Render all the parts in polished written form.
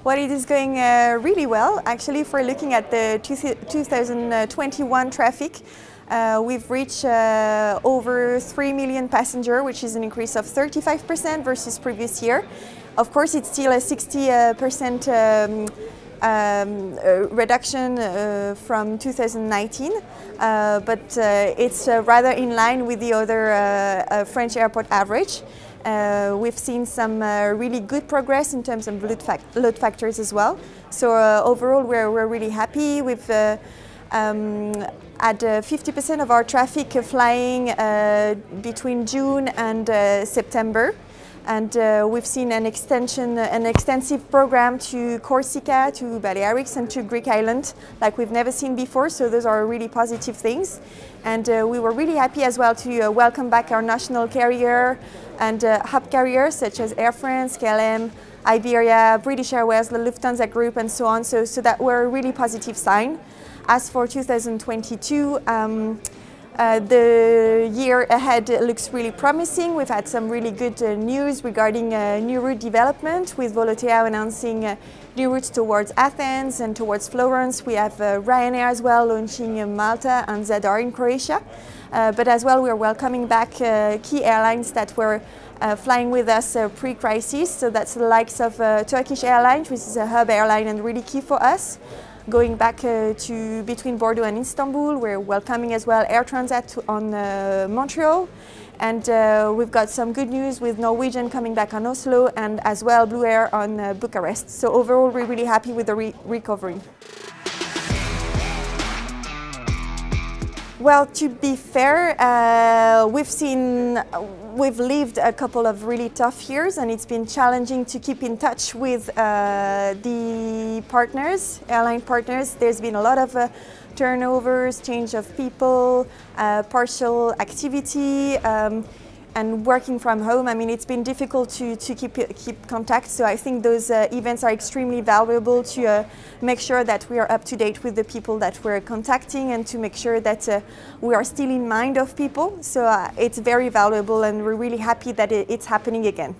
Well, it is going really well. Actually, if we're looking at the 2021 traffic, we've reached over 3 million passengers, which is an increase of 35% versus previous year. Of course, it's still a 60% reduction from 2019, but it's rather in line with the other French airport average. We've seen some really good progress in terms of load factors as well. So overall, we're really happy. We've had 50% of our traffic flying between June and September. And we've seen an extensive program to Corsica, to Balearics and to Greek Island like we've never seen before, so those are really positive things. And we were really happy as well to welcome back our national carrier and hub carriers such as Air France, KLM, Iberia, British Airways, the Lufthansa Group and so on, so that were a really positive sign. As for 2022, the year ahead looks really promising. We've had some really good news regarding new route development, with Volotea announcing new routes towards Athens and towards Florence. We have Ryanair as well launching Malta and Zadar in Croatia. But as well, we're welcoming back key airlines that were flying with us pre-crisis. So that's the likes of Turkish Airlines, which is a hub airline and really key for us. Going back to between Bordeaux and Istanbul, we're welcoming as well Air Transat on Montreal, and we've got some good news with Norwegian coming back on Oslo, and as well Blue Air on Bucharest. So overall, we're really happy with the recovery. Well, to be fair, we've lived a couple of really tough years, and it's been challenging to keep in touch with the partners, airline partners. There's been a lot of turnovers, change of people, partial activity, and working from home. I mean, it's been difficult to keep contact. So I think those events are extremely valuable to make sure that we are up to date with the people that we're contacting, and to make sure that we are still in mind of people. So it's very valuable, and we're really happy that it's happening again.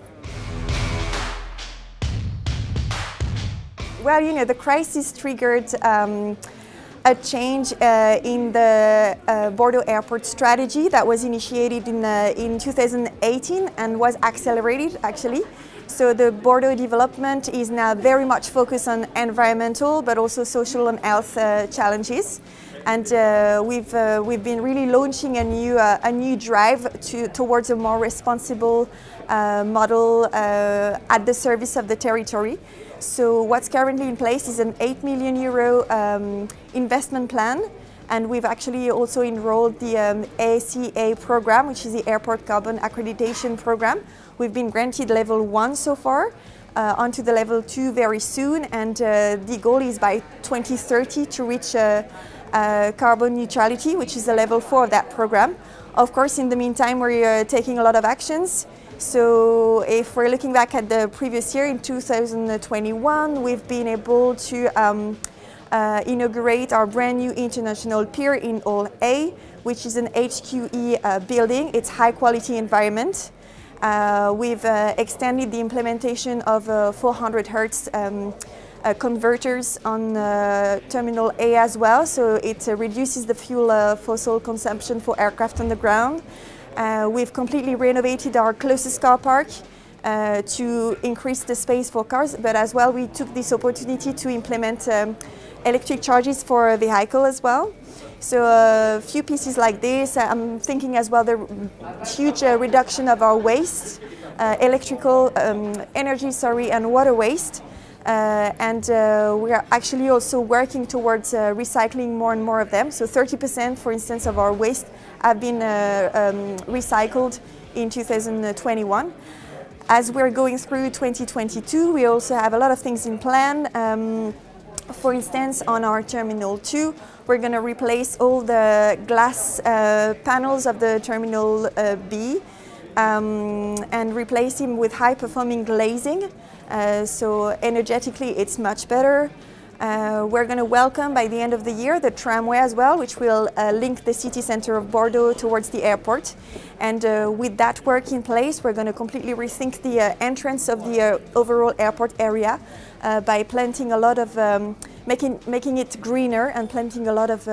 Well, you know, the crisis triggered a change in the Bordeaux airport strategy that was initiated in 2018 and was accelerated actually. So the Bordeaux development is now very much focused on environmental but also social and health challenges. And we've been really launching a new drive towards a more responsible model at the service of the territory. So what's currently in place is an €8 million investment plan, and we've actually also enrolled the ACA program, which is the Airport Carbon Accreditation Program. We've been granted level 1 so far, onto the level 2 very soon, and the goal is by 2030 to reach carbon neutrality, which is the level 4 of that program. Of course, in the meantime, we're taking a lot of actions. So if we're looking back at the previous year, in 2021, we've been able to inaugurate our brand new international pier in Hall A, which is an HQE building. It's high quality environment. We've extended the implementation of 400 Hertz converters on Terminal A as well, so it reduces the fuel fossil consumption for aircraft on the ground. We've completely renovated our closest car park to increase the space for cars, but as well we took this opportunity to implement electric charges for a vehicle as well. So a few pieces like this. I'm thinking as well the huge reduction of our waste, electrical energy, and water waste. And we are actually also working towards recycling more and more of them. So 30%, for instance, of our waste have been recycled in 2021. As we're going through 2022, we also have a lot of things in plan. For instance, on our Terminal 2, we're going to replace all the glass panels of the Terminal B and replace them with high-performing glazing. So energetically, it's much better. We're going to welcome by the end of the year the tramway as well, which will link the city center of Bordeaux towards the airport. And with that work in place, we're going to completely rethink the entrance of the overall airport area by planting a lot of, making it greener and planting a lot of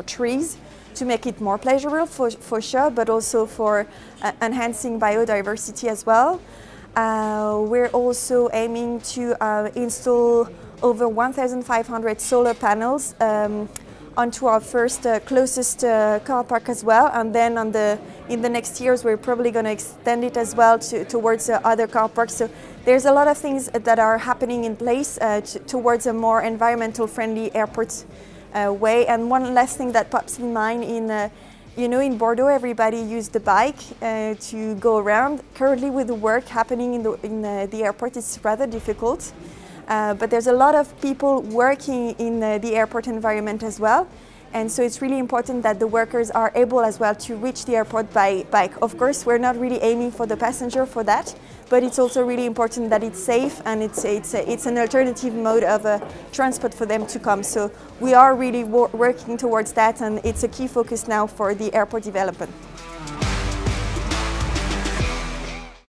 trees to make it more pleasurable for sure, but also for enhancing biodiversity as well. We're also aiming to install over 1,500 solar panels onto our first closest car park as well, and then in the next years we're probably going to extend it as well towards other car parks. So there's a lot of things that are happening in place towards a more environmental friendly airport way. And one last thing that pops in mind, you know, in Bordeaux everybody used the bike to go around. Currently with the work happening in the airport, it's rather difficult. But there's a lot of people working in the airport environment as well. And so it's really important that the workers are able as well to reach the airport by bike. Of course, we're not really aiming for the passenger for that, but it's also really important that it's safe and it's an alternative mode of transport for them to come. So we are really working towards that, and it's a key focus now for the airport development.